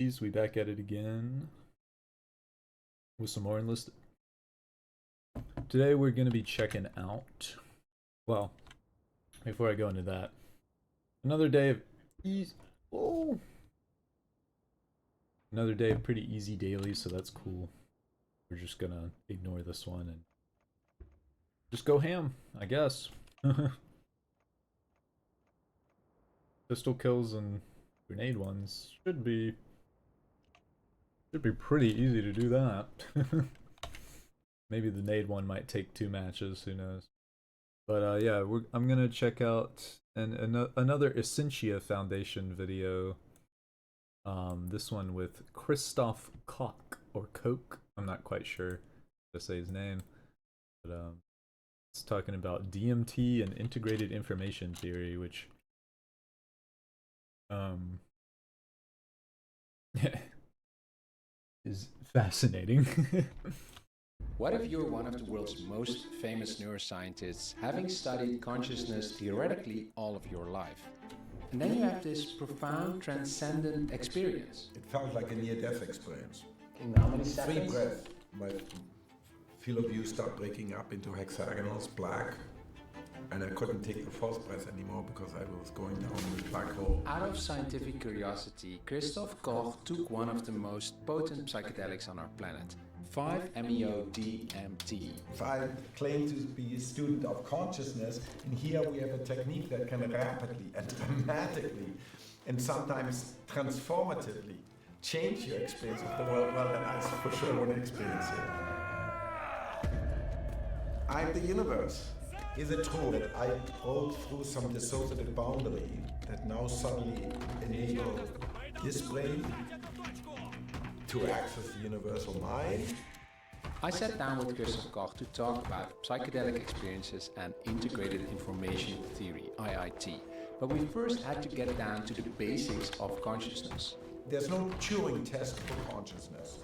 We back at it again with some more enlisted. Today we're going to be checking out, well, before I go into that, another day of easy, another day of pretty easy dailies, so that's cool. We're just going to ignore this one and just go ham, I guess. Pistol kills and grenade ones should be pretty easy to do that. Maybe the nade one might take 2 matches, who knows. But yeah, I'm gonna check out another Essentia Foundation video. This one with Christoph Koch, or Koch, I'm not quite sure how to say his name. But it's talking about DMT and integrated information theory, which is fascinating. What if you're one of the world's most famous neuroscientists, having studied consciousness theoretically all of your life? And then you have this profound, transcendent experience. It felt like a near-death experience. In how many 3 seconds? breaths. My field of view started breaking up into hexagonals, black, and I couldn't take the 4th breath anymore because I was going down the black hole. Out of scientific curiosity, Christoph Koch took one of the most potent psychedelics on our planet, 5-MeO-DMT. I claim to be a student of consciousness, and here we have a technique that can rapidly and dramatically and sometimes transformatively change your experience of the world. Well, and I for sure want to experience it. I'm the universe. Is it true that I broke through some dissociative boundary that now suddenly enable this brain to access the universal mind? I sat down with Christoph Koch to talk about psychedelic experiences and integrated information theory, IIT. But we first had to get down to the basics of consciousness. There's no Turing test for consciousness.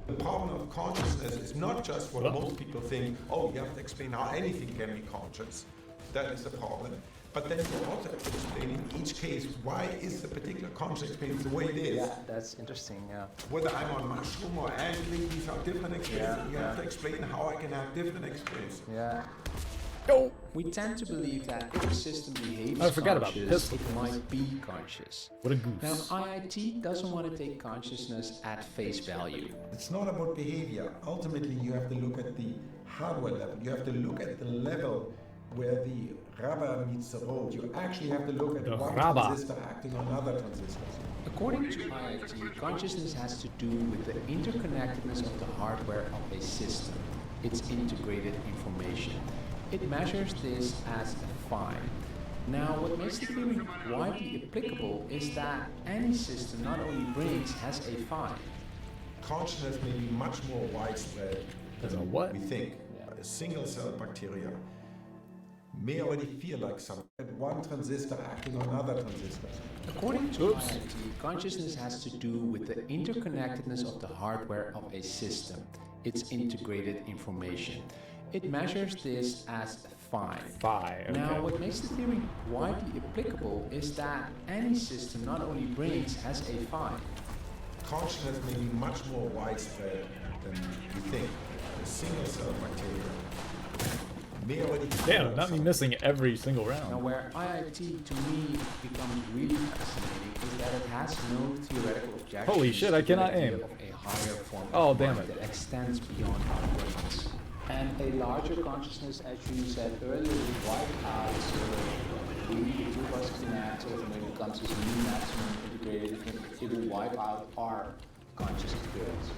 The problem of consciousness is not just what most people think, oh, you have to explain how anything can be conscious. That is the problem. But then you also have to explain in each case, why is the particular conscious experience the way it is? Yeah, that's interesting, yeah. Whether I'm on mushroom or angling, these are different experiences. You have to explain how I can have different experiences. Yeah. Go! We tend to believe that if a system behaves I forgot about conscious, this. it might be conscious. What a goose. Now, IIT doesn't want to take consciousness at face value. It's not about behavior. Ultimately, you have to look at the hardware level. You have to look at the level where the rubber meets the road. You actually have to look at one transistor acting on other transistors. According to IIT, consciousness has to do with the interconnectedness of the hardware of a system, its integrated information. It measures this as a phi. Now, what makes the theory widely applicable is that any system, not only brains, has a phi. Consciousness may be much more widespread As a what? we think. A single cell bacteria may already feel like something. One transistor acting on other transistors. According to IIT, consciousness has to do with the interconnectedness of the hardware of a system, its integrated information. It measures this as phi. Phi, okay. Now, what makes the theory widely applicable is that any system, not only brains, has a phi. Consciousness may be much more widespread than we think. A single cell bacteria may already feel Damn, like not me something. missing every single Now, round. where IIT to me becomes really fascinating is that it has no theoretical objections. Holy shit, I to the cannot idea aim. Of a higher form Oh, of damn mind it. that extends beyond our brains. And a larger consciousness, as you said earlier, would wipe out the two positive matter, and it becomes this new maximum integrated, it will wipe out our conscious experience.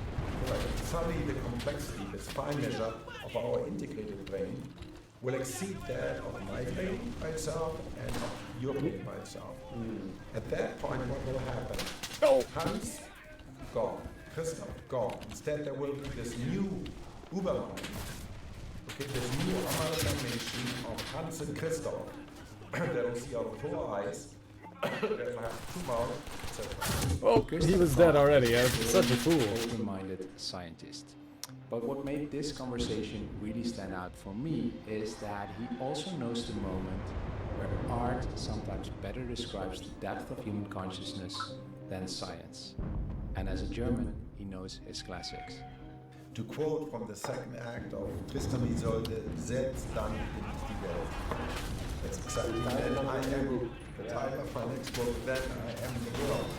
Right. Suddenly the complexity, the fine measure of our integrated brain will exceed that of my brain by itself and of your brain by itself. At that point, what will happen? Oh. Hans, gone. Christoph, gone. Instead, there will be this new Ubermind. Okay, this new amalgamation of Hans and Christoph. They will see our 4 eyes. They will have 2 mouths, etc. Oh, he was dead already. I'm such a fool. Open-minded scientist. But what made this conversation really stand out for me is that he also knows the moment where art sometimes better describes the depth of human consciousness than science. And as a German, he knows his classics. To quote from the second act of Tristan und Isolde, selbst dann bin ich die Welt. That's exactly then I am the title of my next book, then I am the world.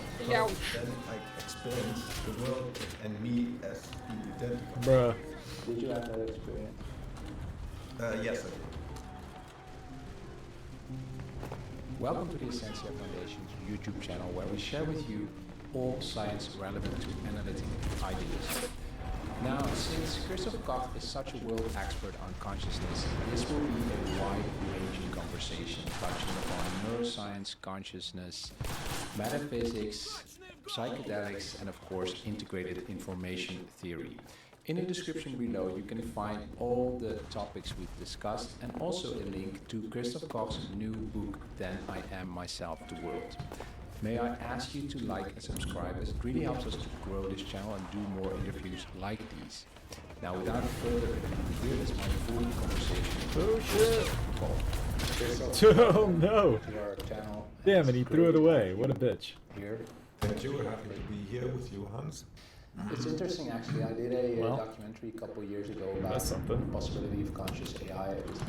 Then I experience the world and me as being identical. Bruh. Did you have that experience? Yes, I did. Welcome to the Essentia Foundation's YouTube channel, where we share with you all science relevant to analytic ideas. Now, since Christoph Koch is such a world expert on consciousness, this will be a wide-ranging conversation touching upon neuroscience, consciousness, metaphysics, psychedelics, and of course, integrated information theory. In the description below, you can find all the topics we've discussed and also a link to Christoph Koch's new book, Then I Am Myself the World. May I ask you to like and subscribe, as it really helps us to grow this channel and do more interviews like these. Now, without further ado, here is my full conversation. Oh shit! Christoph, Oh no! to our channel. Damn it, he threw it away. What a bitch. Here. Thank you. Happy to be here with you, Hans. It's interesting, actually. I did a Well, documentary a couple years ago about that's something. the possibility of conscious AI. It was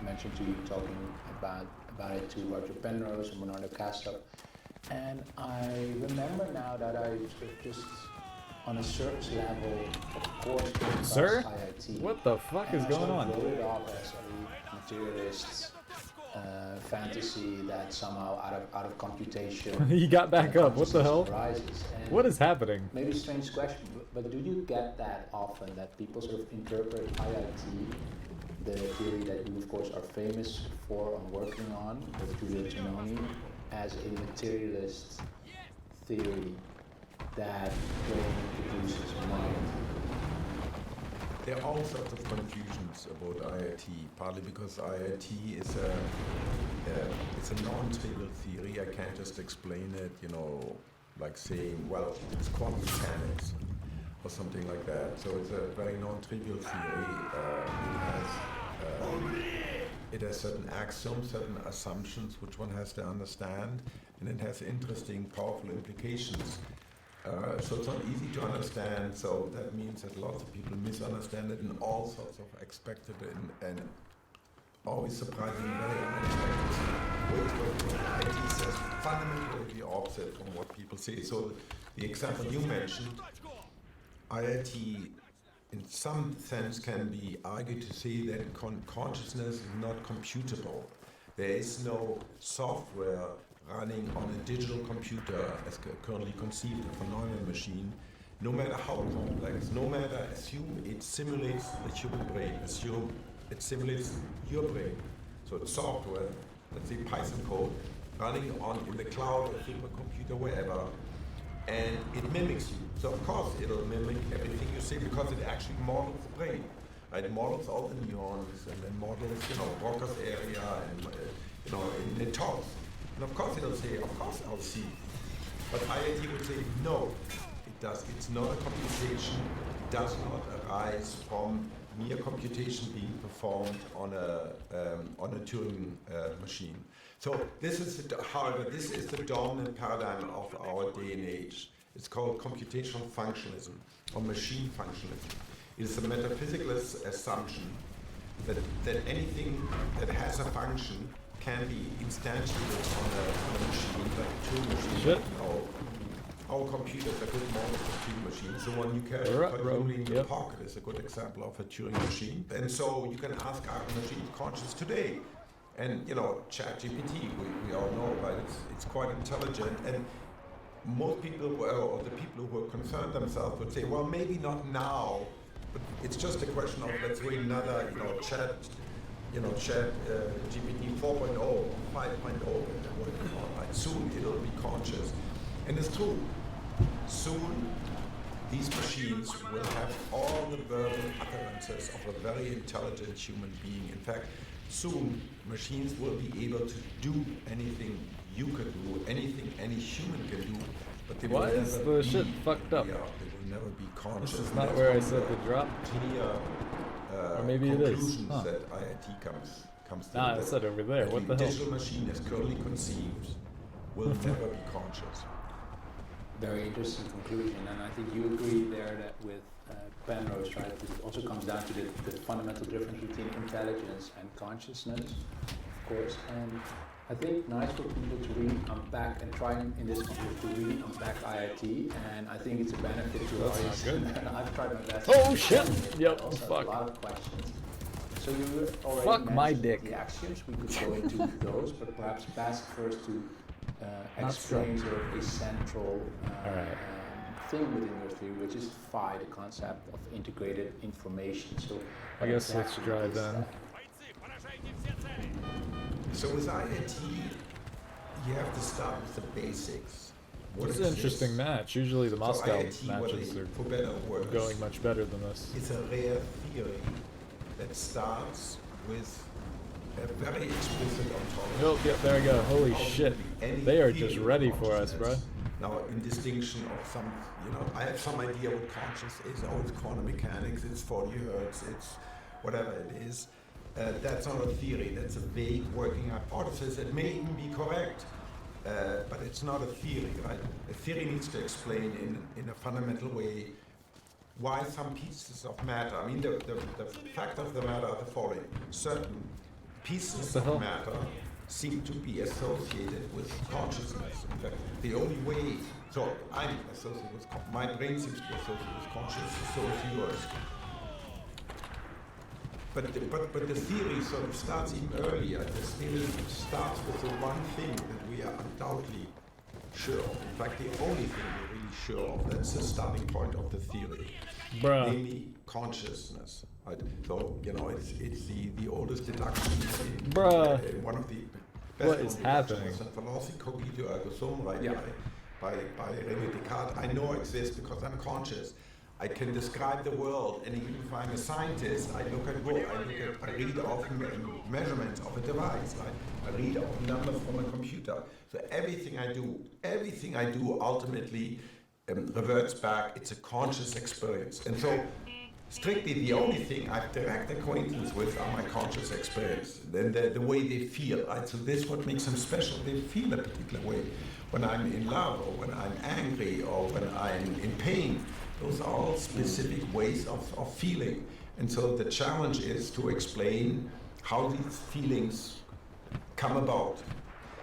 mentioned to you, talking about it to Roger Penrose and Bernardo Castro. And I remember now that I just, on a surface level, of course, discussed Sir? IIT. What the fuck is And I going sort of on? wrote it off as a materialist fantasy that somehow out of computation. He got back up. What the hell? Arises. And What is happening? maybe a strange question, but do you get that often, that people sort of interpret IIT, the theory that you of course are famous for and working on with Giulio Tononi, as a materialist theory that produces mind? There are all sorts of confusions about IIT, partly because IIT is it's a non-trivial theory. I can't just explain it, you know, like saying, well, it's quantum mechanics or something like that. So it's a very non-trivial theory. It has certain axioms, certain assumptions which one has to understand, and it has interesting, powerful implications. So it's not easy to understand, so that means that lots of people misunderstand it in all sorts of expected and always surprisingly very unexpected ways. IT says fundamentally the opposite from what people say. So the example you mentioned, IIT in some sense can be argued to say that consciousness is not computable. There is no software running on a digital computer as currently conceived, a phenomenal machine, no matter how complex, no matter, assume it simulates the human brain, assume it simulates your brain. So it's software, let's say Python code, running on in the cloud or supercomputer, wherever, and it mimics you. So of course it'll mimic everything you say because it actually models the brain. Right? It models all the neurons and then models, you know, Broca's area and, you know, and it talks. And of course it'll say, of course I'll see. But IIT would say, no, it does. It's not a computation. It does not arise from mere computation being performed on a Turing machine. So this is, however, this is the dominant paradigm of our day and age. It's called computational functionalism or machine functionalism. It is a metaphysical assumption that anything that has a function can be instantiated on a machine, like a Turing machine. Shit. All computers are good models of Turing machines. The one you carry only in your pocket is a good example of a Turing machine. And so you can ask, are machines conscious today? And you know, ChatGPT, we all know about it. It's quite intelligent. And most people, or the people who are concerned themselves, would say, well, maybe not now, but it's just a question of, let's wait another, Chat GPT 4.0 or 5.0, right? Soon it'll be conscious. And it's true. Soon these machines will have all the verbal utterances of a very intelligent human being. In fact, soon machines will be able to do anything you could do, anything any human can do, but they will Why never is the be, shit fucked up? Yeah, they will never be conscious. This is And not that's where I one of said the drop. clear Or maybe it is. conclusions Huh. that IIT comes to. Nah, that it said over there. a What the hell? digital machine as currently conceived will never be conscious. very interesting conclusion, and I think you agree there that with Penrose, right, it also comes down to the fundamental difference between intelligence and consciousness, of course, and I think nice for people to really unpack and try in this context to really unpack IIT, and I think it's a benefit to That's audience. not good. I've tried my best. Oh shit! Yep, Also fuck. a lot of questions. So you already Fuck my mentioned dick. the axioms. We could go into those, but perhaps best first to explain sort of a central thing within your theory, which is phi, the concept of integrated information. So I guess let's drive then. So with IIT, you have to start with the basics. What It's an interesting match. Usually the Moscow IIT, matches for better or worse, are going much better than this. It's a rare theory that starts with a very explicit ontology. Oh, yeah, there we go. Holy shit. They are just ready for us, bro. Now, in distinction of some, I have some idea what conscious is. Oh, it's quantum mechanics, it's 40 hertz, it's whatever it is. That's not a theory, that's a vague working hypothesis. It may even be correct, but it's not a theory, right? A theory needs to explain in a fundamental way why some pieces of matter, I mean, the fact of the matter are the following. Certain pieces of matter seem to be associated with consciousness. In fact, the only way, so I'm associated with, my brain seems to be associated with consciousness, so is yours. But the theory sort of starts even earlier. The theory starts with the one thing that we are undoubtedly sure of. In fact, the only thing we're really sure of, that's the starting point of the theory. Bruh. Namely, consciousness. Right? So, it's the oldest deduction in Bruh. one of the What best is happening? Velocity cogito ergo sum, right? Yeah. By René Descartes. I know I exist because I'm conscious. I can describe the world, and even if I'm a scientist, I read off measurements of a device, right? I read off numbers from a computer. So everything I do ultimately reverts back. It's a conscious experience. And so strictly the only thing I have direct acquaintance with are my conscious experience, then the way they feel, right? So this is what makes them special. They feel a particular way. When I'm in love, or when I'm angry, or when I'm in pain, those are all specific ways of feeling. And so the challenge is to explain how these feelings come about.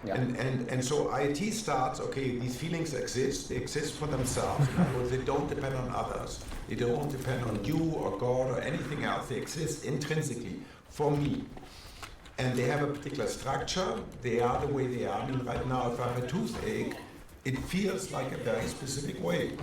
Yeah. And so IIT starts, okay, these feelings exist, they exist for themselves. In other words, they don't depend on others. They don't depend on you or God or anything else. They exist intrinsically for me. And they have a particular structure. They are the way they are. I mean, right now, if I have a toothache, it feels like a very specific way.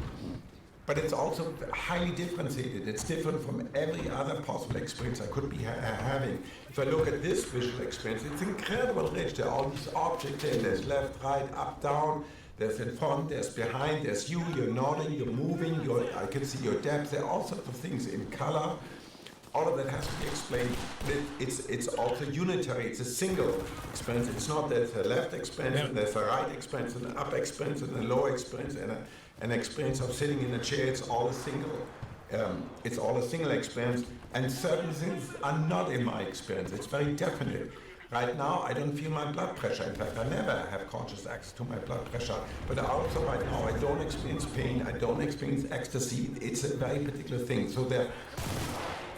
But it's also highly differentiated. It's different from every other possible experience I could be having. If I look at this visual experience, it's incredibly rich. There are all these objects there. There's left, right, up, down. There's in front, there's behind, there's you, you're nodding, you're moving, I can see your depth. There are all sorts of things in color. All of that has to be explained. It's also unitary. It's a single experience. It's not there's a left experience, and there's a right experience, and an up experience, and a lower experience, and an experience of sitting in a chair. It's all a single. It's all a single experience. And certain things are not in my experience. It's very definite. Right now, I don't feel my blood pressure. In fact, I never have conscious access to my blood pressure. But also right now, I don't experience pain. I don't experience ecstasy. It's a very particular thing. So there.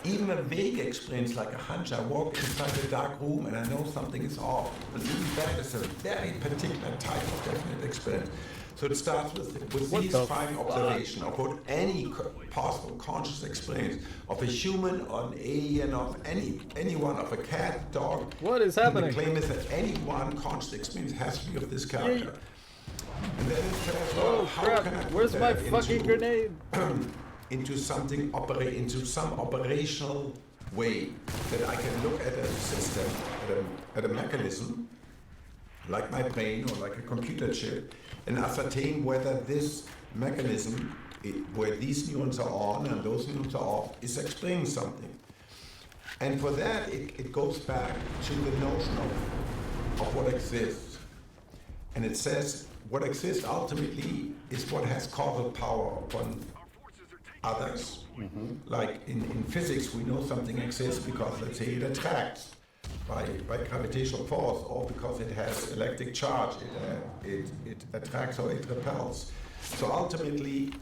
Even a vague experience like a hunch, I walk inside a dark room and I know something is off. But even that is a very particular type of definite experience. So it starts with these fine observations of what any possible conscious experience of a human or an alien, of anyone, of a cat, dog. What is happening? And the claim is that any one conscious experience has to be of this character. And then it says, well, how can I put Where's my that fucking grenade? into some operational way that I can look at a system, at a mechanism, like my brain or like a computer chip, and ascertain whether this mechanism, where these neurons are on and those neurons are off, is explaining something. And for that, it goes back to the notion of what exists. And it says what exists ultimately is what has causal power upon others. Mm-hmm. Like in physics, we know something exists because, let's say, it attracts by gravitational force, or because it has electric charge, it attracts or it repels. So ultimately,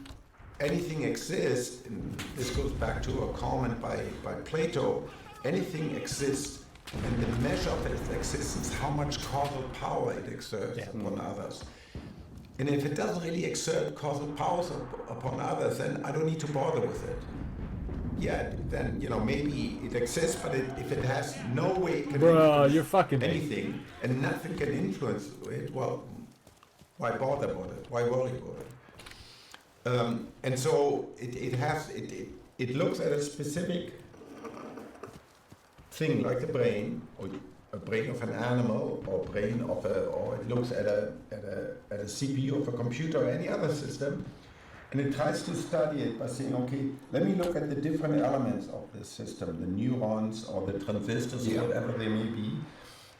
anything exists, and this goes back to a comment by Plato, anything exists, and the measure of its existence, how much causal power it exerts upon others. And if it doesn't really exert causal powers upon others, then I don't need to bother with it. Yeah, then, maybe it exists, but if it has no way it can influence you're fucking anything, and nothing can influence it, well, why bother about it? Why worry about it? And so it looks at a specific thing like the brain, or a brain of an animal, or or it looks at a CPU of a computer or any other system, and it tries to study it by saying, okay, let me look at the different elements of this system, the neurons or the transistors, or whatever they may be,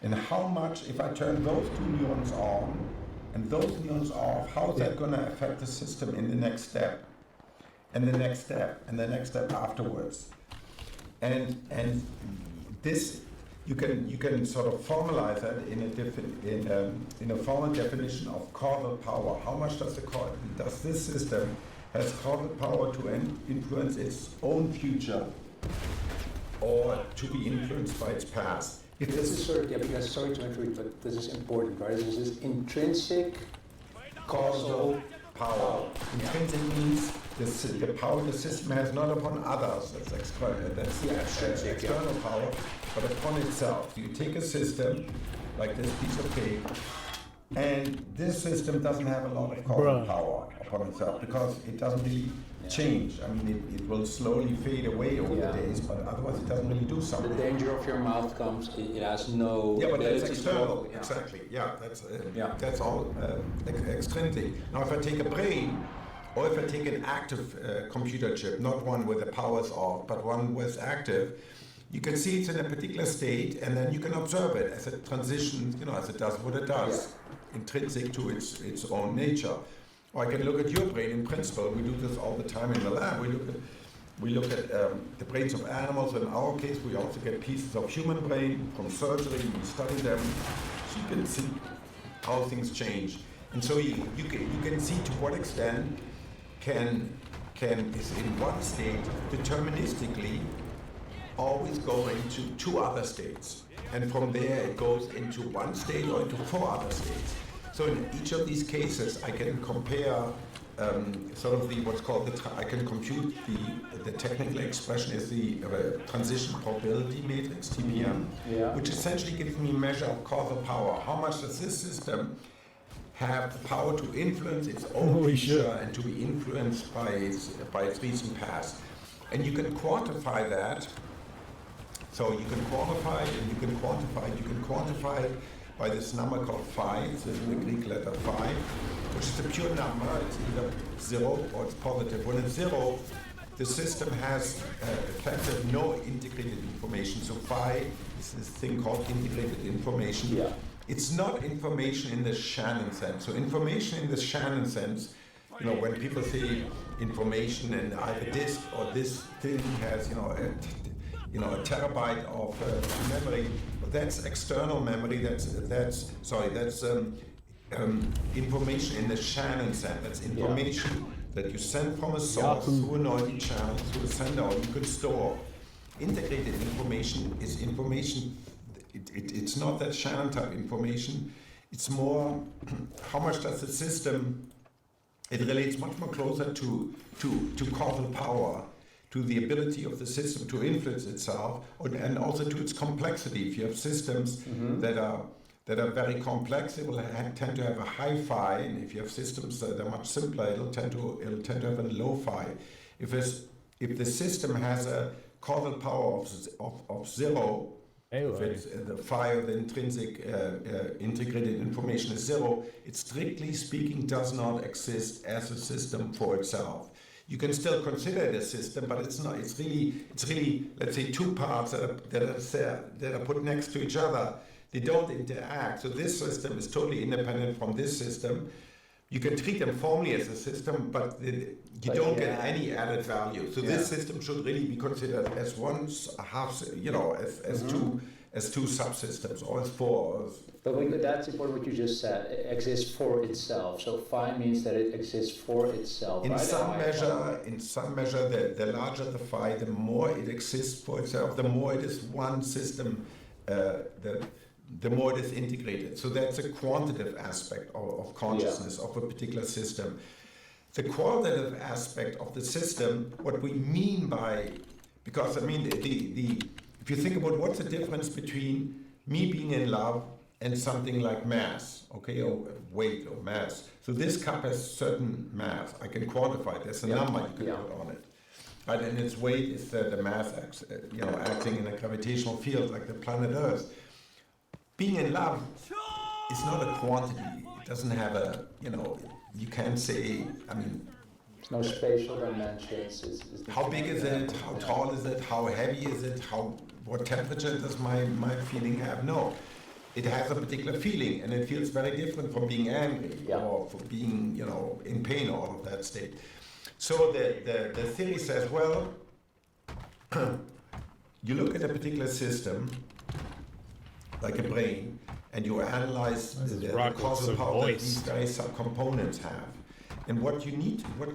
and how much, if I turn those two neurons on and those neurons off, how is that going to affect the system in the next step, and the next step, and the next step afterwards. And this, you can sort of formalize that in a formal definition of causal power. How much does this system has causal power to influence its own future, or to be influenced by its past? This is sort of, because sorry to interrupt, but this is important, right? This is intrinsic causal power. Intrinsic means the power the system has not upon others. That's external power, but upon itself. You take a system like this piece of cake, and this system doesn't have a lot of causal power upon itself because it doesn't really change. I mean, it will slowly fade away over the days, but otherwise it doesn't really do something. The danger of your mouth comes, it has no... Yeah, but that's external, exactly. Yeah, that's all extrinsic. Now, if I take a brain, or if I take an active computer chip, not one where the power's off, but one where it's active, you can see it's in a particular state, and then you can observe it as it transitions, as it does what it does, intrinsic to its own nature. Or I can look at your brain in principle. We do this all the time in the lab. We look at the brains of animals. In our case, we also get pieces of human brain from surgery. We study them, so you can see how things change. And so you can see to what extent is in one state deterministically always go into two other states, and from there it goes into one state or into four other states. So in each of these cases, I can compare sort of what's called I can compute the technical expression is the transition probability matrix, TPM, which essentially gives me a measure of causal power. How much does this system have the power to influence its own future and to be influenced by its recent past? And you can quantify that. So you can quantify it, and you can quantify it by this number called phi, so the Greek letter phi, which is a pure number. It's either 0 or it's positive. When it's 0, the system has effective no integrated information. So phi is this thing called integrated information. Yeah. It's not information in the Shannon sense. So information in the Shannon sense, when people say information and either disk or this thing has, a terabyte of memory, that's external memory. That's information in the Shannon sense. That's information that you send from a source through an OID channel through a sender, or you can store. Integrated information is information. It's not that Shannon type information. It's more how much does the system. It relates much more closer to causal power, to the ability of the system to influence itself, and also to its complexity. If you have systems that are very complex, it will tend to have a high phi, and if you have systems that are much simpler, it'll tend to have a low phi. If the system has a causal power of 0, if it's the phi of the intrinsic integrated information is 0, it strictly speaking does not exist as a system for itself. You can still consider it a system, but it's not. It's really, let's say, two parts that are put next to each other. They don't interact. So this system is totally independent from this system. You can treat them formally as a system, but you don't get any added value. So this system should really be considered as one half, as as two subsystems or as four. But that's important what you just said. It exists for itself. So phi means that it exists for itself. In right? some measure, the larger the phi, the more it exists for itself, the more it is one system, the more it is integrated. So that's a quantitative aspect of consciousness of a particular system. The qualitative aspect of the system, what we mean by, because I mean, if you think about what's the difference between me being in love and something like mass, okay, or weight or mass. So this cup has certain mass. I can quantify it. There's a number you can put on it. Right, and its weight is the mass, acting in a gravitational field like the planet Earth. Being in love is not a quantity. It doesn't have a, you can't say, I mean, no spatial dimensions. how big is it? How tall is it? How heavy is it? What temperature does my feeling have? No. It has a particular feeling, and it feels very different from being angry or from being, in pain or all of that state. So the theory says, well, you look at a particular system, like a brain, and you analyze the causal power that these various subcomponents have. And what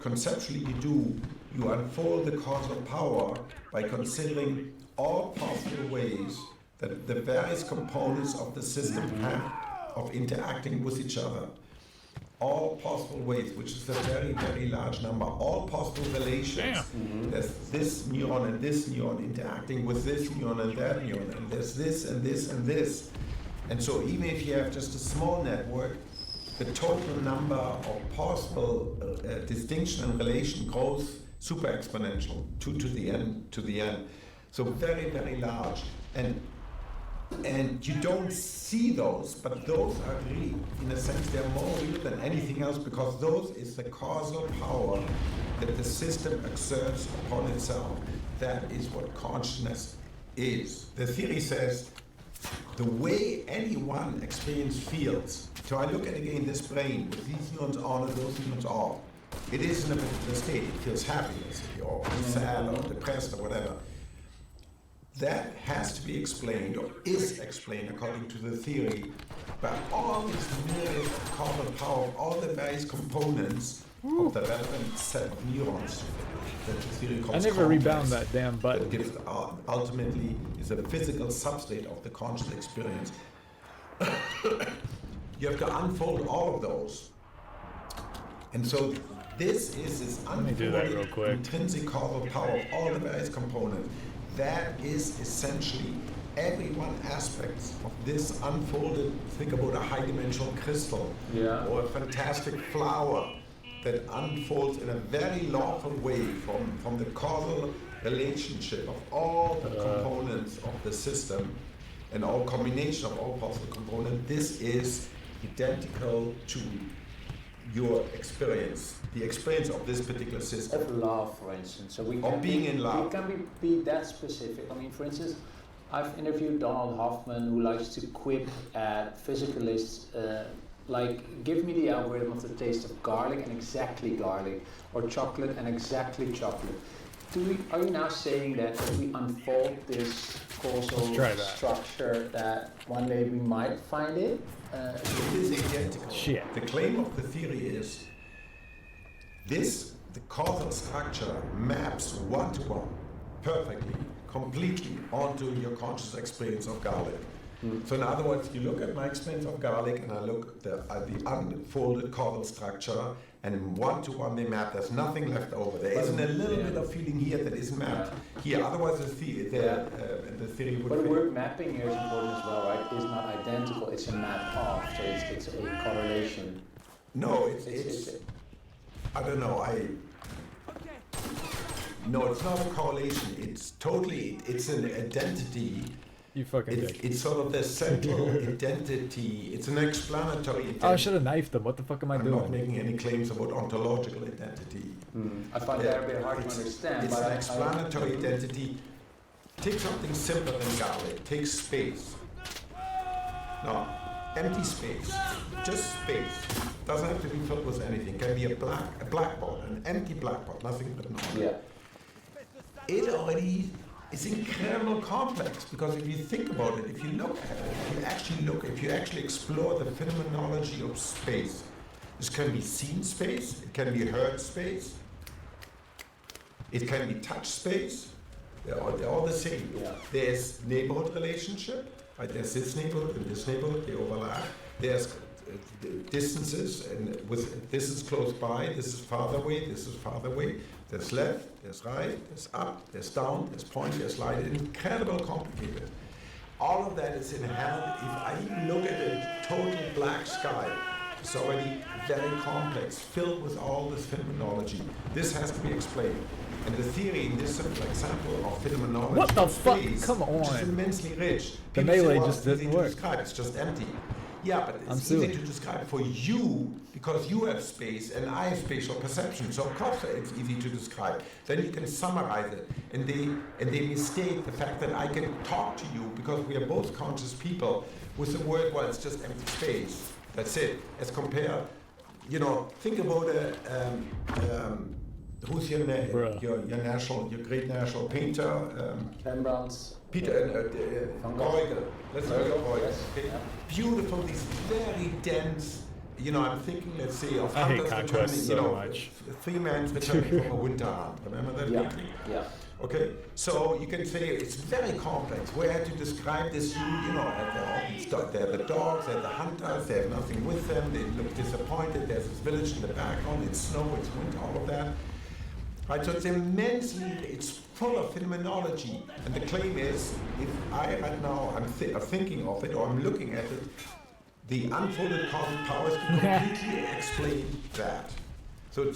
conceptually you do, you unfold the causal power by considering all possible ways that the various components of the system have of interacting with each other. All possible ways, which is a very, very large number, all possible relations. There's this neuron and this neuron interacting with this neuron and that neuron, and there's this and this and this. And so even if you have just a small network, the total number of possible distinction and relation grows super exponential, 2 to the n. So very, very large. And you don't see those, but those are really, in a sense, they're more real than anything else, because those is the causal power that the system exerts upon itself. That is what consciousness is. The theory says the way anyone experiences feels. So I look at again this brain with these neurons on and those neurons off. It is in a particular state. It feels happiness or sad or depressed or whatever. That has to be explained, or is explained according to the theory, by all these myriad of causal power of all the various components of the relevant set of neurons that the theory calls. I never rebound that damn button. That gives, ultimately is a physical substrate of the conscious experience. You have to unfold all of those. And so this is this unfolded intrinsic causal power of all the various components. That is essentially every one aspect of this unfolded, think about a high-dimensional crystal or a fantastic flower that unfolds in a very lawful way from the causal relationship of all the components of the system and all combination of all possible components. This is identical to your experience, the experience of this particular system. Of love, for instance. So we can being in love. We can be that specific. I mean, for instance, I've interviewed Donald Hoffman, who likes to quip at physicalists, like, give me the algorithm of the taste of garlic and exactly garlic, or chocolate and exactly chocolate. Are you now saying that if we unfold this causal structure, that one day we might find it? It is identical. Shit. The claim of the theory is the causal structure maps one-to-one, perfectly, completely onto your conscious experience of garlic. So in other words, you look at my experience of garlic and I look at the unfolded causal structure, and one-to-one they map. There's nothing left over. There isn't a little bit of feeling here that isn't mapped here. Otherwise the theory would But the word mapping here is important as well, right? It's not identical, it's a map of, so it's a correlation. No, it's I don't know, no, it's not a correlation. It's totally, it's an identity. You fucking dick. It's sort of the central identity. It's an explanatory identity. Oh, I should have knifed them. What the fuck am I doing? I'm not making any claims about ontological identity. I find that a bit hard to understand. It's an explanatory identity. Take something simpler than garlic. Take space. No, empty space. Just space. Doesn't have to be filled with anything. It can be a blackboard, an empty blackboard, nothing written on it. Yeah. It already it's incredibly complex, because if you think about it, if you look at it, if you actually explore the phenomenology of space, this can be seen space, it can be heard space, it can be touch space. They're all the same. Yeah. There's neighborhood relationship, right? There's this neighborhood and this neighborhood, they overlap. There's distances, and with this is close by, this is farther away, this is farther away. There's left, there's right, there's up, there's down, there's point, there's light. It's incredibly complicated. All of that is inherent. If I even look at a total black sky, it's already very complex, filled with all this phenomenology. This has to be explained. And the theory in this simple example of phenomenology, What the of fuck? space, Come which is on. immensely rich. The People say, melee well, just it's easy didn't to work. describe, it's just empty. Yeah, but I'm it's easy suing. to describe for you because you have space and I have spatial perception. So of course it's easy to describe. Then you can summarize it, and they mistake the fact that I can talk to you because we are both conscious people with the word, well, it's just empty space. That's it. As compared, think about who's your great national painter? Rembrandt's. Peter Van Gogh. Bruegel. Let's look at Bruegel. Yes. Okay. Yeah. Beautiful, these very dense. I'm thinking, let's say, of I hate hunters contrast returning, so much. 3 men returning from a winter hunt. Remember that Yeah. painting? Yeah. Okay, so you can say it's very complex. Where I had to describe this, they're the dogs, they're the hunters, they have nothing with them, they look disappointed, there's this village in the background, it's snow, it's winter, all of that. Right, so it's full of phenomenology. And the claim is, if I right now I'm thinking of it or I'm looking at it, the unfolded cosmic powers can completely explain that. So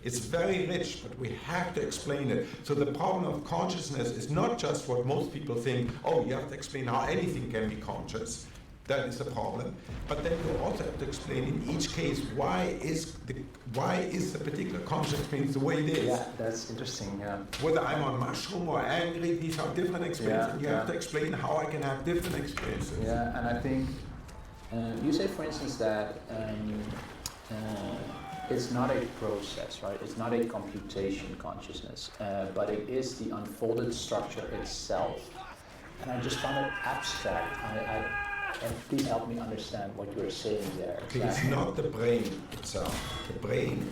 it's very rich, but we have to explain it. So the problem of consciousness is not just what most people think, oh, you have to explain how anything can be conscious. That is the problem. But then you also have to explain in each case why is the particular conscious experience the way it is. Yeah, that's interesting. Yeah. Whether I'm on mushroom or angry, these are different experiences. Yeah, and you yeah. have to explain how I can have different experiences. Yeah, and I think you say, for instance, that it's not a process, right? It's not a computation consciousness, but it is the unfolded structure itself. And I just found it abstract. And please help me understand what you're saying there. It's not the brain itself. The brain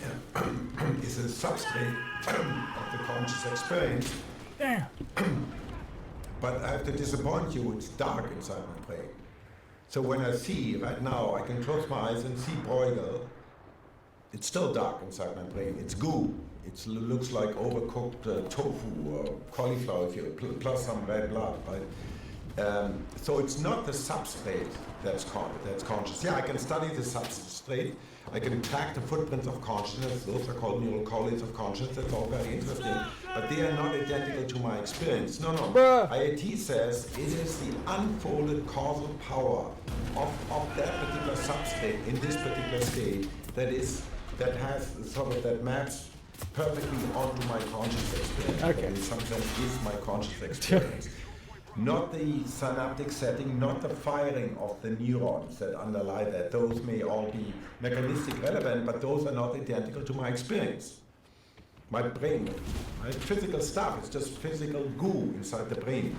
is a substrate of the conscious experience. Yeah. But I have to disappoint you, it's dark inside my brain. So when I see, right now, I can close my eyes and see Bruegel. It's still dark inside my brain. It's goo. It looks like overcooked tofu or cauliflower plus some red blood, right? So it's not the substrate that's conscious. Yeah, I can study the substrate. I can track the footprints of consciousness. Those are called neural correlates of consciousness. That's all very interesting. But they are not identical to my experience. No. Bruh. IIT says it is the unfolded causal power of that particular substrate in this particular state that maps perfectly onto my conscious experience. Okay. That in some sense is my conscious experience. Not the synaptic setting, not the firing of the neurons that underlie that. Those may all be mechanistic relevant, but those are not identical to my experience. My brain, right? Physical stuff, it's just physical goo inside the brain.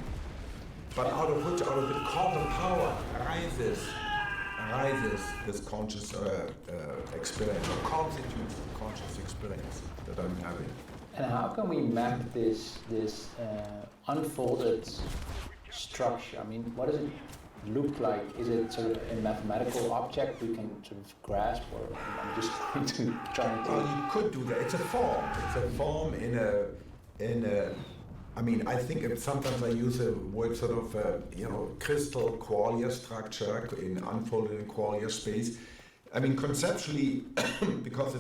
But out of the causal power arises this conscious experience, or constitutes the conscious experience that I'm having. And how can we map this unfolded structure? I mean, what does it look like? Is it sort of a mathematical object we can sort of grasp, or I'm just trying to? Well, you could do that. It's a form. It's a form in a. I mean, I think sometimes I use a word sort of, crystal qualia structure in unfolded in qualia space. I mean, conceptually, because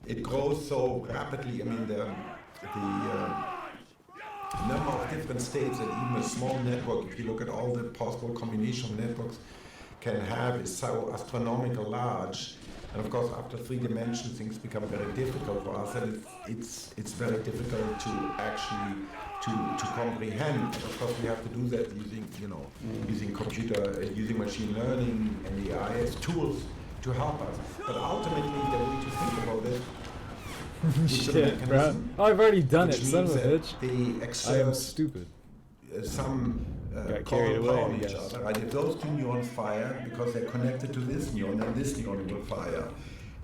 it grows so rapidly. I mean, the number of different states that even a small network, if you look at all the possible combination of networks can have, is so astronomical large. And of course, after 3 dimensions, things become very difficult for us, and it's very difficult to actually to comprehend. And of course, we have to do that using machine learning and AI as tools to help us. But ultimately, the way to think about it It's a Shit, bro. mechanism Oh, I've already done it, which son of means a that bitch. they I am exert stupid. some Got call carried away, upon I each guess. other. Right? If those two neurons fire because they're connected to this neuron, then this neuron will fire,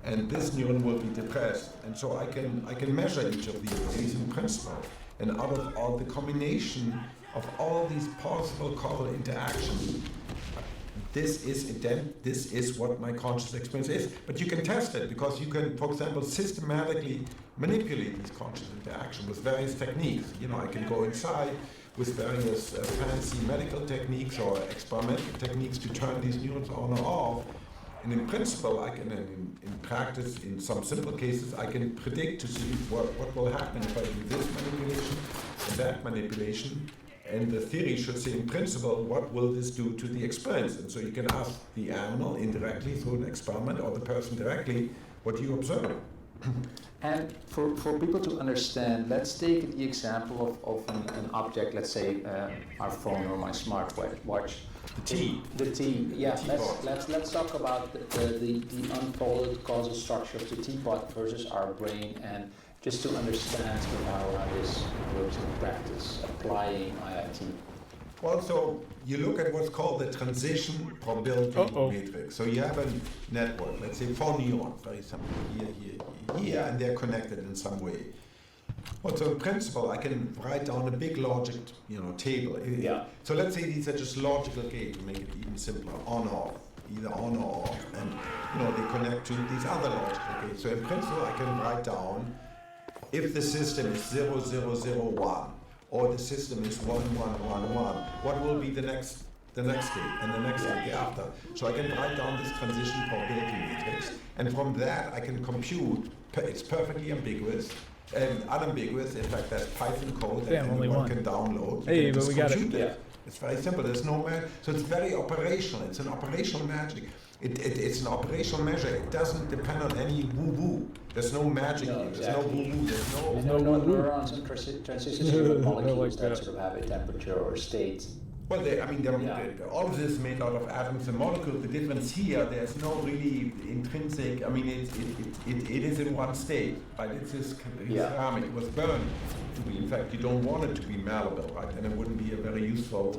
and this neuron will be depressed. And so I can measure each of these in principle. And out of all the combination of all these possible causal interactions, this is what my conscious experience is. But you can test it because you can, for example, systematically manipulate these conscious interactions with various techniques. You know, I can go inside with various fancy medical techniques or experimental techniques to turn these neurons on or off. And in principle, I can, in practice, in some simple cases, I can predict to see what will happen if I do this manipulation and that manipulation. And the theory should say, in principle, what will this do to the experience? And so you can ask the animal indirectly through an experiment, or the person directly, what do you observe? And for people to understand, let's take the example of an object, let's say our phone or my smartwatch. The T. The T, yeah. The teapot. Let's talk about the unfolded causal structure of the teapot versus our brain, and just to understand how this works in practice, applying IIT. Well, so you look at what's called the transition probability matrix. So you have a network, let's say 4 neurons, very simple, here, and they're connected in some way. Well, so in principle, I can write down a big logic, table. Yeah. So let's say these are just logical gates to make it even simpler, on off, either on or off, and they connect to these other logical gates. So in principle, I can write down if the system is 0, 0, 0, 1, or the system is 1, 1, 1, 1, what will be the next gate and the next gate after. So I can write down this transition probability matrix, and from that I can compute. It's perfectly ambiguous and unambiguous. In fact, there's Python code that anyone can download. Hey, but we got it. Yeah. It's very simple. There's no so it's very operational. It's an operational magic. It's an operational measure. It doesn't depend on any woo-woo. There's no magic here. There's no woo-woo. There's no neurons and transitions in molecules that sort of have a temperature or state. Well, all of this is made out of atoms and molecules. The difference here, there's no really intrinsic. It is in one state, right? It's this ceramic. It was burned to be. In fact, you don't want it to be malleable, right? And it wouldn't be a very useful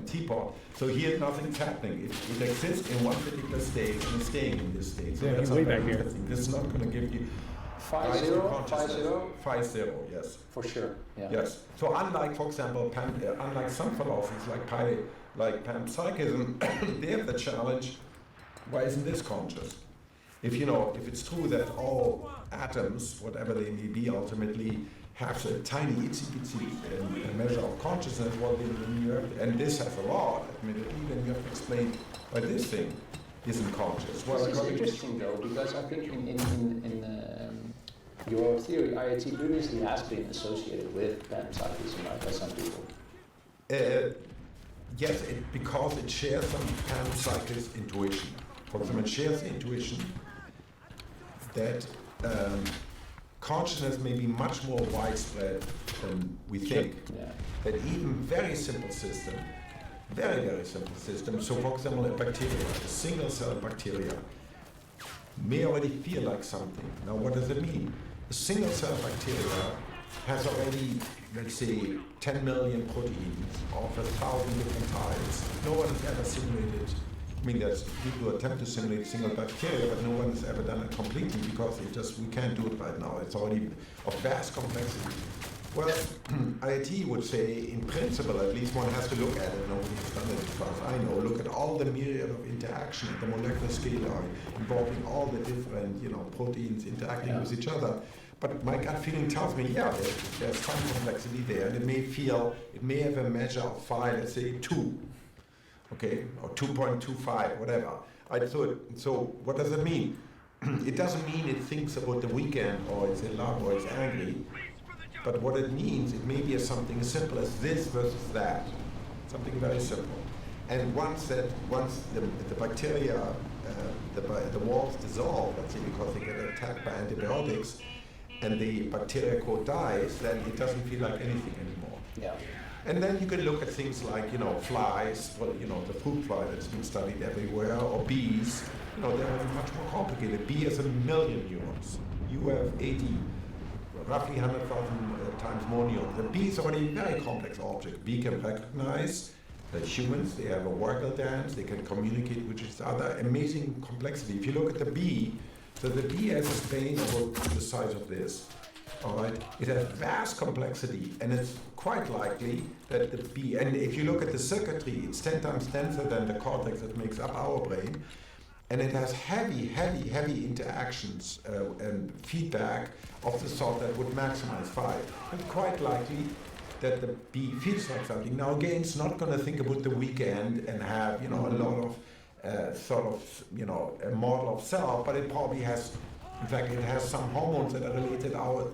teapot. So here, nothing's happening. It exists in one particular state and it's staying in this state. So that's way back here. interesting. This is not going to give you 5-0, 5-0, yes. for sure. Yeah. Yes. So unlike, for example, unlike some philosophies like panpsychism, they have the challenge: why isn't this conscious? If it's true that all atoms, whatever they may be, ultimately have a tiny itsy bitsy measure of consciousness, well, then you have, and this has a lot, admittedly, then you have to explain why this thing isn't conscious. Well, it's interesting though, because I think in your theory, IIT previously has been associated with panpsychism, right, by some people. Yes, because it shares some panpsychist intuition. For example, it shares the intuition that consciousness may be much more widespread than we think. Yeah. That even very simple system, very, very simple system, so for example, a bacteria, a single cell bacteria, may already feel like something. Now, what does it mean? A single cell bacteria has already, let's say, 10 million proteins of 1,000 different types. No one has ever simulated. There's people who attempt to simulate single bacteria, but no one has ever done it completely because we can't do it right now. It's already of vast complexity. Well, IIT would say, in principle, at least one has to look at it. Nobody has done it as far as I know. Look at all the myriad of interaction at the molecular scale, involving all the different, proteins interacting with each other. But my gut feeling tells me, there's some complexity there, and it may have a measure of 5, let's say 2, okay, or 2.25, whatever. So what does it mean? It doesn't mean it thinks about the weekend, or it's in love, or it's angry. But what it means, it may be something as simple as this versus that, something very simple. And once the bacteria, the walls dissolve, let's say because they get attacked by antibiotics, and the bacteria quote dies, then it doesn't feel like anything anymore. Yeah. And then you can look at things like, flies, the fruit fly that's been studied everywhere, or bees. They're much more complicated. Bee has 1 million neurons. You have 80 roughly 100,000 times more neurons. The bee is already a very complex object. Bee can recognize humans, they have a waggle dance, they can communicate with each other, amazing complexity. If you look at the bee, so the bee has a brain about the size of this. All right, it has vast complexity, and it's quite likely that the bee, and if you look at the circuitry, it's 10 times denser than the cortex that makes up our brain, and it has heavy interactions and feedback of the sort that would maximize 5. It's quite likely that the bee feels like something. Now again, it's not going to think about the weekend and have, a lot of a model of self, but it probably has. In fact, it has some hormones that are related to our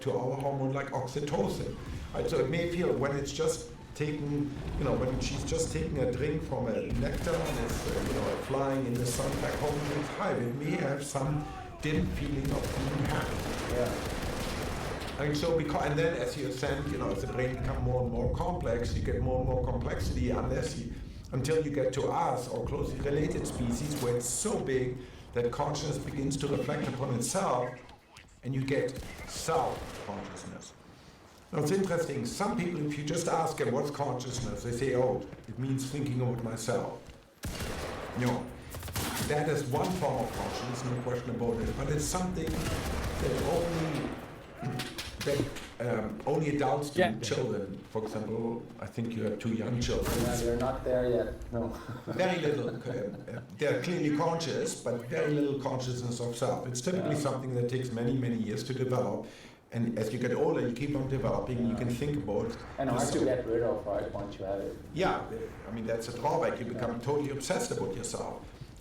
hormone, like oxytocin. Right? So it may feel when it's just taking, when she's just taking a drink from a nectar and is, flying in the sun back home in its hive, it may have some dim feeling of being happy. Yeah. And so, and then as you ascend, as the brain becomes more and more complex, you get more and more complexity until you get to us or closely related species where it's so big that consciousness begins to reflect upon itself, and you get self-consciousness. Now it's interesting, some people, if you just ask them what's consciousness, they say, oh, it means thinking about myself. No, that is one form of consciousness, no question about it, but it's something that only adults do. Children, for example, I think you have 2 young children. Yeah, they're not there yet, no. Very little, they're clearly conscious, but very little consciousness of self. It's typically something that takes many years to develop, and as you get older, you keep on developing, you can think about. And hard to get rid of, right, once you have it. Yeah, I mean, that's a drawback, you become totally obsessed about yourself.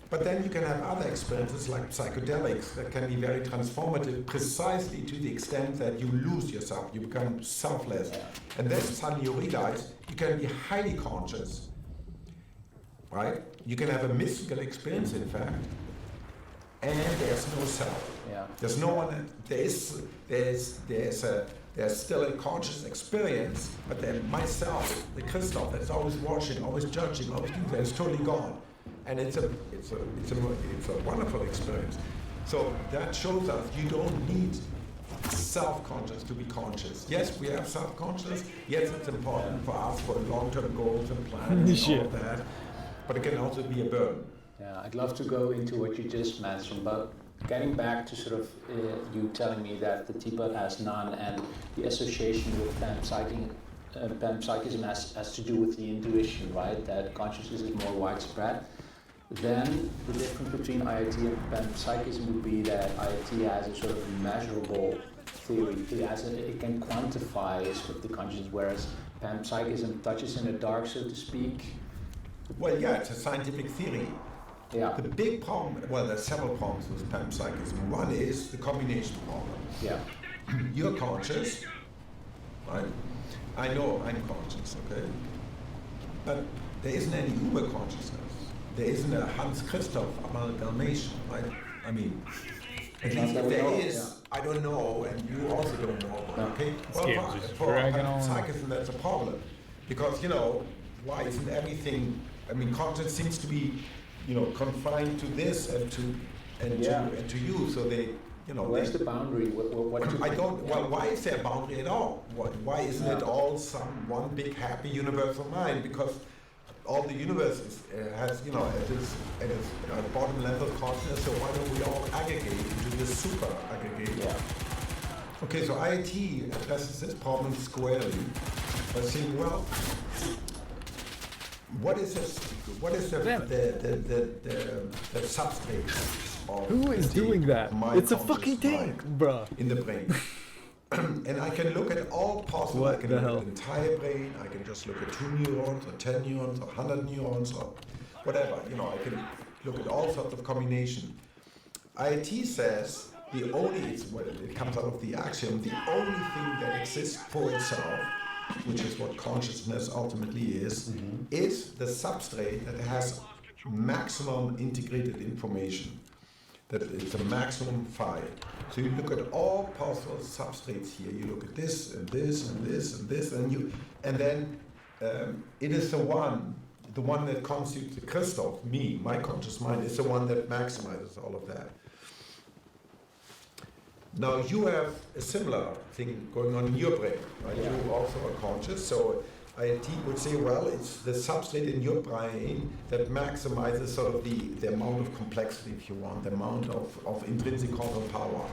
But then you can have other experiences like psychedelics that can be very transformative precisely to the extent that you lose yourself, you become selfless. And then suddenly you realize you can be highly conscious, right? You can have a mystical experience, in fact, and there's no self. Yeah. There's no one, there's still a conscious experience, but then myself, the Christoph, that's always watching, always judging, always doing that, is totally gone. And it's a wonderful experience. So that shows us you don't need self-conscious to be conscious. Yes, we have self-conscious. Yes, it's important for us for long-term goals and plans and all of that. But it can also be a burden. Yeah, I'd love to go into what you just mentioned, but getting back to sort of you telling me that the teapot has none and the association with panpsychism has to do with the intuition, right? That consciousness is more widespread. Then the difference between IoT and panpsychism would be that IoT has a sort of measurable theory. It can quantify sort of the consciousness, whereas panpsychism touches in the dark, so to speak. Well, yeah, it's a scientific theory. Yeah. The big problem, well, there's several problems with panpsychism. One is the combination problem. Yeah. You're conscious, right? I know I'm conscious, okay? But there isn't any uber consciousness. There isn't a Hans Christoph amalgamation, right? I mean, at least if there is, I don't know, and you also don't know, okay? Well, for panpsychism, that's a problem. Because, why isn't everything, conscience seems to be, confined to this and to you, so they, Where's the boundary? Why is there a boundary at all? Why isn't it all one big happy universal mind? Because all the universe has, at its bottom level consciousness, so why don't we all aggregate into this super aggregate? Yeah. Okay, so IoT addresses this problem squarely by saying, well, what is this? What is the substrate? Who is doing that? It's a fucking tank, bruh. In the brain. And I can look at all possible, I can look at the entire brain, I can just look at 2 neurons, or 10 neurons, or 100 neurons, or whatever, I can look at all sorts of combination. IoT says it comes out of the axiom, the only thing that exists for itself, which is what consciousness ultimately is the substrate that has maximum integrated information. That it's a maximum 5. So you look at all possible substrates here. You look at this and this and this and this, and then it is the one that constitutes the Christoph, me, my conscious mind, is the one that maximizes all of that. Now you have a similar thing going on in your brain, right? Yeah. You also are conscious, so IIT would say, well, it's the substrate in your brain that maximizes sort of the amount of complexity, if you want, the amount of intrinsic causal power.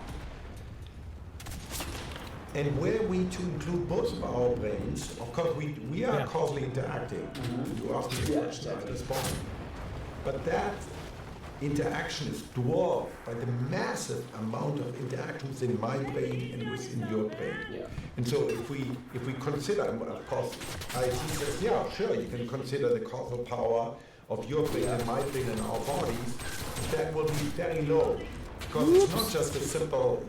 And were we to include both of our brains, of course we are causally interacting. You asked me a question at this point. But that interaction is dwarfed by the massive amount of interactions in my brain and within your brain. Yeah. And so if we consider, and of course, IT says, yeah, sure, you can consider the causal power of your brain and my brain and our bodies, that will be very low. Because it's not just a simple,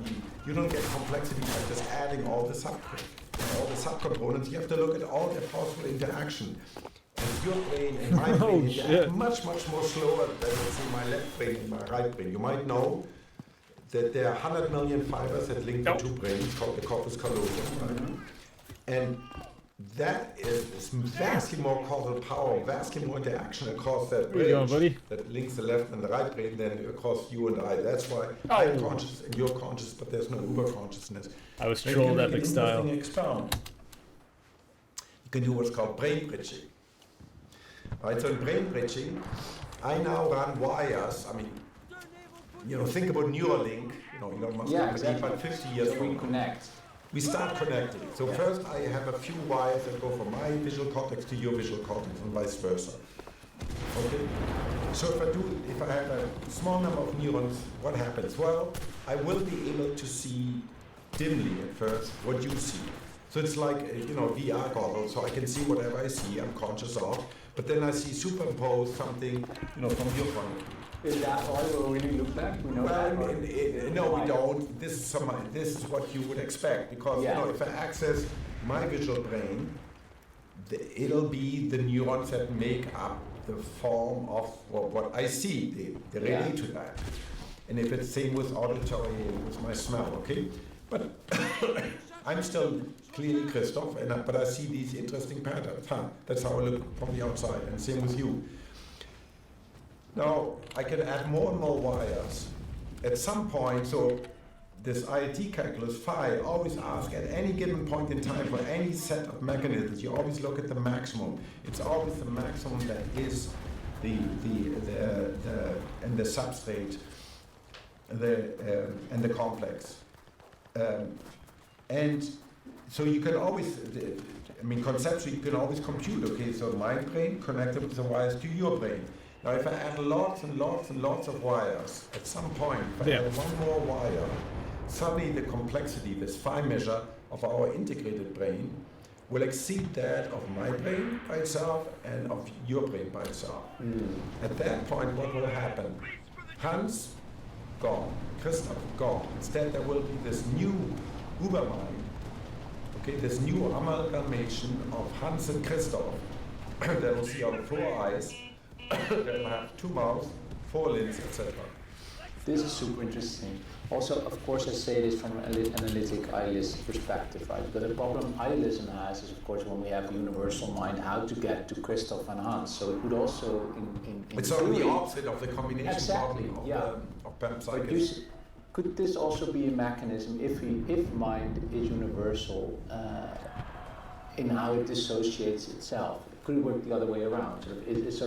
you don't get complexity by just adding all the subcomponents. You have to look at all the possible interaction. And your brain and my brain interact much more slower than, let's say, my left brain and my right brain. You might know that there are 100 million fibers that link the two brains, called the corpus callosum, right? And that is vastly more causal power, vastly more interaction across that bridge that links the left and the right brain than across you and I. That's why I'm conscious and you're conscious, but there's no uber consciousness. I was trolled epic style. Experiment. You can do what's called brain bridging. Right, so in brain bridging, I now run wires. I mean, think about Neuralink. Elon Musk company, but 50 years we connect. We start connecting. So first I have a few wires that go from my visual cortex to your visual cortex and vice versa. Okay? So if I have a small number of neurons, what happens? Well, I will be able to see dimly at first what you see. So it's like, VR goggles, so I can see whatever I see, I'm conscious of, but then I see superimposed something, from your point of view. Is that all we really look like? We know that? No, we don't. This is what you would expect, because if I access my visual brain, it'll be the neurons that make up the form of what I see. They relate to that. And if it's same with auditory, with my smell, okay? But I'm still clearly Christoph, but I see these interesting patterns. That's how I look from the outside, and same with you. Now, I can add more and more wires. At some point, so this IIT calculus phi always asks at any given point in time for any set of mechanisms, you always look at the maximum. It's always the maximum that is the substrate, and the complex. And so you can always, conceptually you can always compute, okay, so my brain connected with the wires to your brain. Now if I add lots and lots and lots of wires, at some point, if I add one more wire, suddenly the complexity, this phi measure of our integrated brain, will exceed that of my brain by itself and of your brain by itself. At that point, what will happen? Hans, gone. Christoph, gone. Instead, there will be this new Ubermind, okay, this new amalgamation of Hans and Christoph that will see our 4 eyes, that will have 2 mouths, 4 limbs, etc. This is super interesting. Also, of course, I say this from an analytic idealist perspective, right? But the problem idealism has is, of course, when we have a universal mind, how to get to Christoph and Hans. So it would also, in it's only the opposite of the combination problem of panpsychism. Could this also be a mechanism, if mind is universal in how it dissociates itself? Could it work the other way around? Is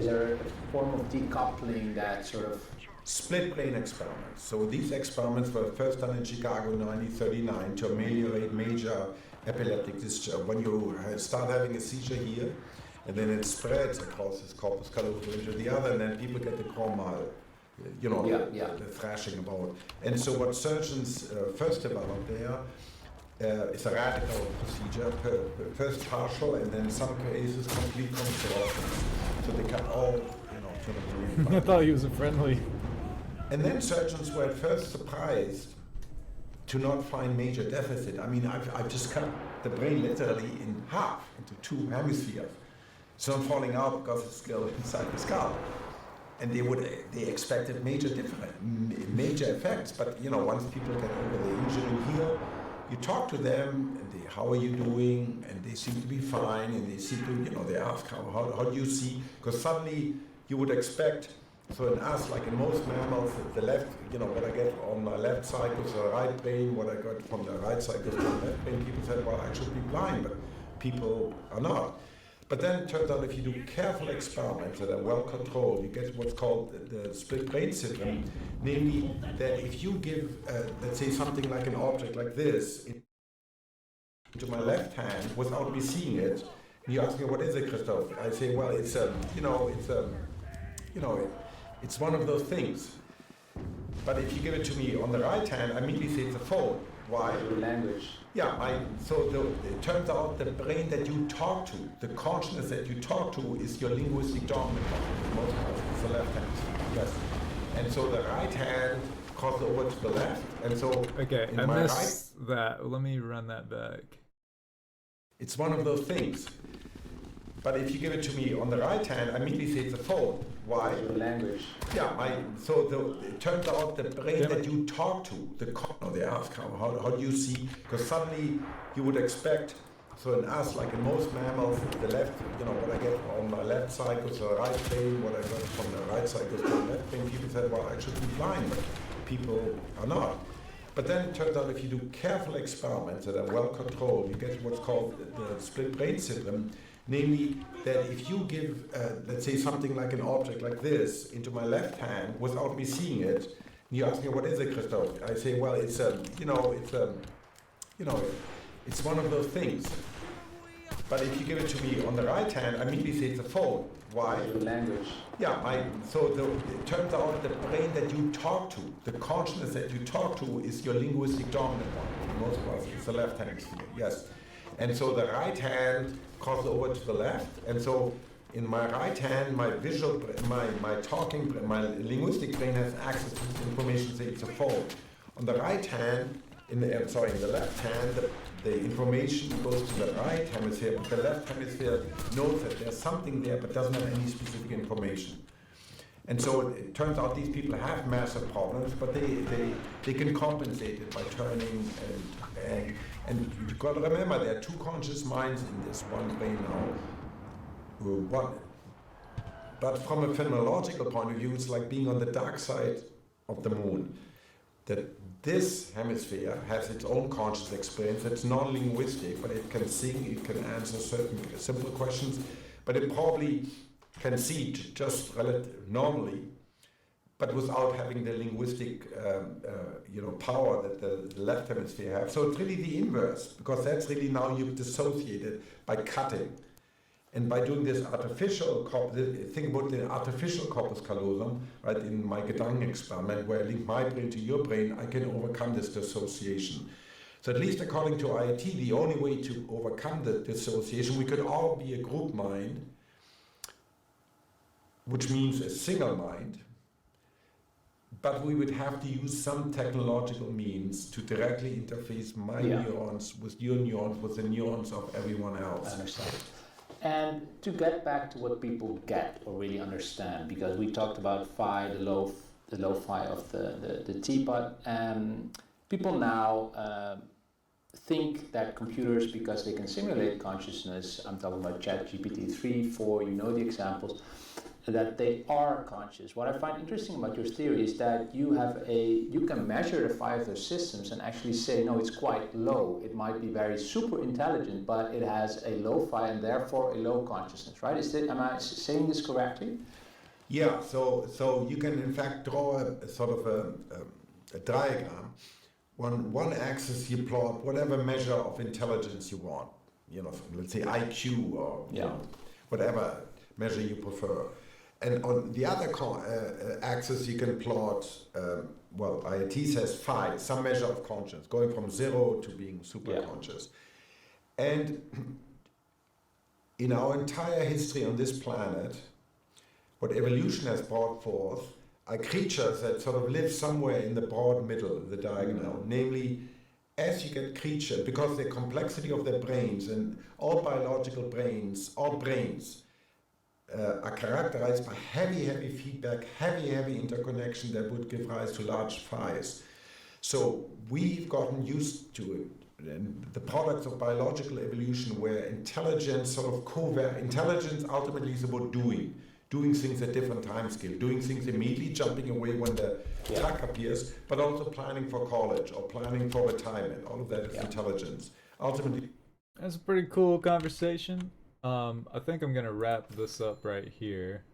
there a form of decoupling that sort of... Split brain experiments. So these experiments were first done in Chicago in 1939 to ameliorate major epileptic discharge. When you start having a seizure here, and then it spreads across this corpus callosum into the other, and then people get the coma, the thrashing about. And so what surgeons first developed there is a radical procedure, first partial, and then in some cases complete contortion. So they cut all, to the brain. I thought he was a friendly. And then surgeons were at first surprised to not find major deficit. I've just cut the brain literally in half into 2 hemispheres. It's not falling out because it's still inside the skull. And they expected major effects. But once people get over the injury here, you talk to them and how are you doing? And they seem to be fine. And they seem to, they ask how do you see? Because suddenly you would expect So in us, like in most mammals, the left, what I get on my left side goes to the right brain, what I got from the right side goes to the left brain. People said, well, I should be blind, but people are not. But then it turns out if you do careful experiments that are well controlled, you get what's called the split brain syndrome, namely that if you give, let's say, something like an object like this into my left hand without me seeing it, and you ask me, what is it, Christoph? I say, well, it's one of those things. But if you give it to me on the right hand, I immediately say it's a phone. Why? Your language. Yeah, it turns out the brain that you talk to, the consciousness that you talk to is your linguistic dominant one. Most of it's the left hand. Yes. And so the right hand crosses over to the left. And so okay, I missed that. Let me run that back. It's one of those things. But if you give it to me on the right hand, I immediately say it's a phone. Why? Your language. Yeah, it turns out the brain that you talk to, they ask how do you see? Because suddenly you would expect, so in us, like in most mammals, the left, what I get on my left side goes to the right brain, what I got from the right side goes to the left brain. People said, well, I should be blind, but people are not. But then it turns out if you do careful experiments that are well controlled, you get what's called the split brain syndrome. Namely, that if you give, let's say, something like an object like this into my left hand without me seeing it, and you ask me, what is it, Christoph? I say, well, it's one of those things. But if you give it to me on the right hand, I immediately say it's a phone. Why? Your language. Yeah, it turns out the brain that you talk to, the consciousness that you talk to is your linguistic dominant one. Most of us, it's the left hemisphere, yes. And so the right hand crosses over to the left, and so in my right hand, my visual, my talking, my linguistic brain has access to this information, say it's a phone. On the right hand, in the left hand, the information goes to the right hemisphere, but the left hemisphere knows that there's something there, but doesn't have any specific information. And so it turns out these people have massive problems, but they can compensate it by turning and you've got to remember there are two conscious minds in this one brain now. But from a phenomenological point of view, it's like being on the dark side of the moon. That this hemisphere has its own conscious experience that's non-linguistic, but it can sing, it can answer certain simple questions, but it probably can see just normally, but without having the linguistic power that the left hemisphere has. So it's really the inverse, because that's really now you've dissociated by cutting. And by doing this artificial, think about the artificial corpus callosum, right, in my Gedanken experiment, where I link my brain to your brain, I can overcome this dissociation. So at least according to IIT, the only way to overcome the dissociation, we could all be a group mind, which means a single mind, but we would have to use some technological means to directly interface my neurons with your neurons, with the neurons of everyone else. I understand. And to get back to what people get or really understand, because we talked about phi, the low phi of the teapot, people now think that computers, because they can simulate consciousness, I'm talking about ChatGPT 3, 4, you know the examples, that they are conscious. What I find interesting about your theory is that you can measure the phi of those systems and actually say, no, it's quite low. It might be very super intelligent, but it has a low phi and therefore a low consciousness, right? Am I saying this correctly? Yeah, so you can in fact draw a sort of a diagram. One axis you plot whatever measure of intelligence you want, let's say IQ or whatever measure you prefer. And on the other axis, you can plot, IIT says phi, some measure of consciousness, going from 0 to being super conscious. And in our entire history on this planet, what evolution has brought forth are creatures that sort of live somewhere in the broad middle of the diagonal. Namely, as you get creatures, because the complexity of their brains, and all biological brains, all brains, are characterized by heavy feedback, heavy interconnection that would give rise to large phis. So we've gotten used to it. And the products of biological evolution where intelligence sort of intelligence ultimately is about doing. doing things at different time scale, doing things immediately, jumping away when the truck appears, but also planning for college or planning for retirement. All of that is intelligence. Ultimately, that's a pretty cool conversation. I think I'm gonna wrap this up right here.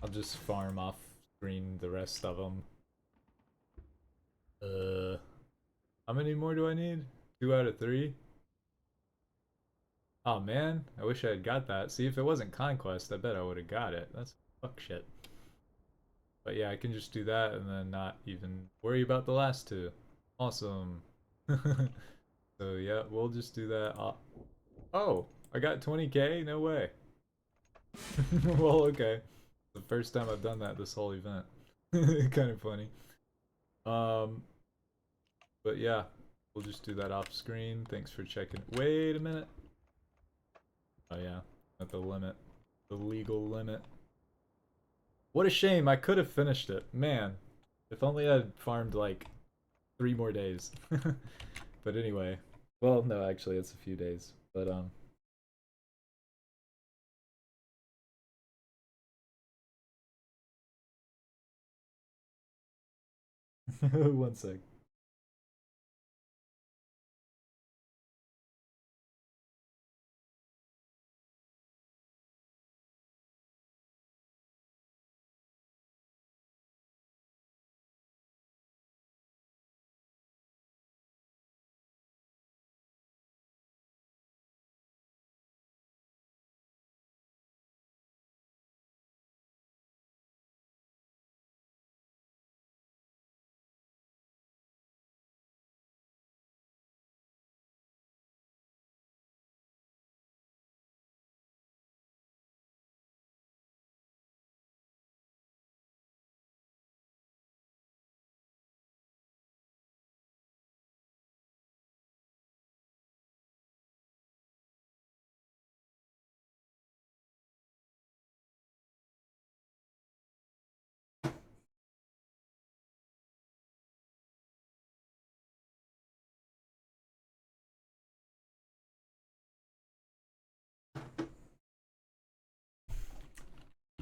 I'll just farm off screen the rest of them. How many more do I need? 2 out of 3? Oh man, I wish I had got that. See, if it wasn't Conquest, I bet I would have got it. That's fuck shit. But yeah, I can just do that and then not even worry about the last 2. Awesome. So yeah, we'll just do that. Oh, I got 20k? No way. Well, okay. The first time I've done that this whole event. Kind of funny. But yeah, we'll just do that off screen. Thanks for checking. Wait a minute. Oh yeah, at the limit. The legal limit. What a shame, I could have finished it. Man, if only I'd farmed like 3 more days. But anyway. Well, no, actually it's a few days. But one sec.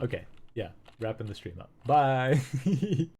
Okay, yeah, wrapping the stream up. Bye.